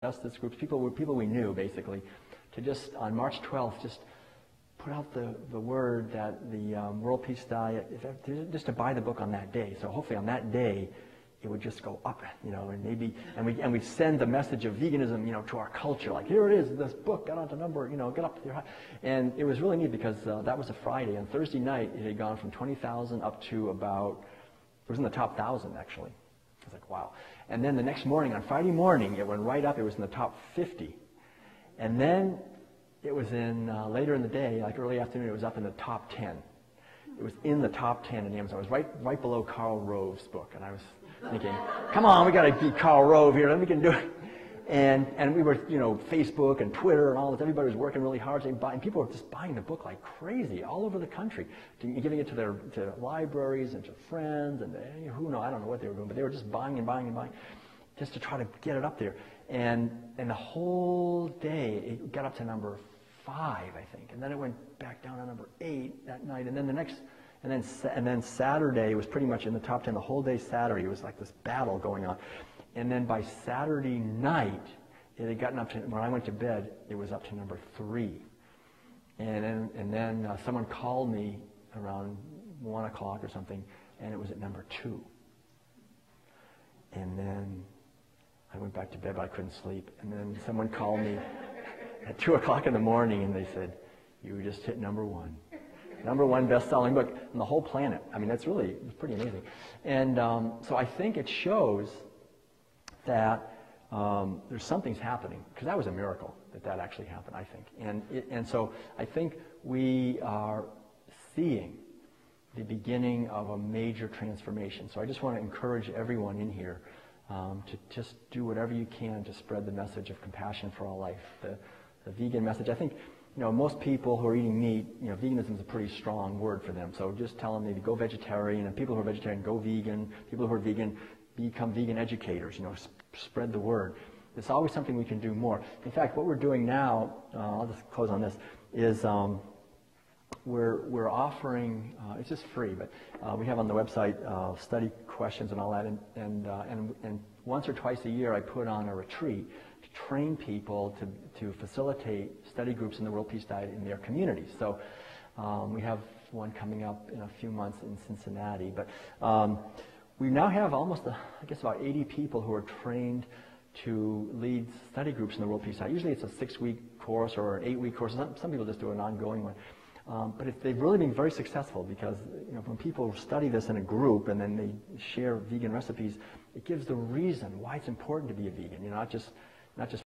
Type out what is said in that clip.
justice groups, people we knew basically, to just on March 12th just put out the word that the World Peace Diet, just to buy the book on that day. So hopefully on that day it would just go up, and maybe, and we send the message of veganism, to our culture, like, here it is, this book got onto number, get up there. And it was really neat because that was a Friday, and Thursday night it had gone from 20,000 up to about, it was in the top 1,000 actually. I was like, wow. And then the next morning, on Friday morning, it went right up, it was in the top 50. And then it was in, later in the day, like early afternoon, it was up in the top 10. It was in the top 10 in Amazon. It was right below Karl Rove's book, and I was thinking, come on, we got to beat Karl Rove here, then we can do it. And we were, Facebook and Twitter and all this, everybody was working really hard, and people were just buying the book like crazy all over the country, giving it to libraries and to friends, and who knows, I don't know what they were doing, but they were just buying and buying and buying, just to try to get it up there. And the whole day, it got up to number 5, I think, and then it went back down to number 8 that night, and then Saturday was pretty much in the top 10 the whole day. Saturday, it was like this battle going on, and then by Saturday night, it had gotten up to, when I went to bed, it was up to number 3, and then someone called me around 1 o'clock or something, and it was at number 2, and then I went back to bed, but I couldn't sleep, and then someone called me at 2 o'clock in the morning, and they said, you just hit number 1. Number 1 best-selling book on the whole planet. I mean, it's pretty amazing. And so I think it shows that there's something's happening, because that was a miracle that actually happened, I think. And so I think we are seeing the beginning of a major transformation. So I just want to encourage everyone in here to just do whatever you can to spread the message of compassion for all life, the vegan message. I think, most people who are eating meat, veganism is a pretty strong word for them. So just tell them maybe go vegetarian, and people who are vegetarian go vegan. People who are vegan become vegan educators. Spread the word. There's always something we can do more. In fact, what we're doing now, I'll just close on this, is we're offering, it's just free, but we have on the website study questions and all that, and once or twice a year I put on a retreat to train people to facilitate study groups in the World Peace Diet in their communities. So we have one coming up in a few months in Cincinnati, but we now have almost, I guess, about 80 people who are trained to lead study groups in the World Peace Diet. Usually it's a 6-week course or an 8-week course. Some people just do an ongoing one. But they've really been very successful, because when people study this in a group and then they share vegan recipes, it gives the reason why it's important to be a vegan. Not just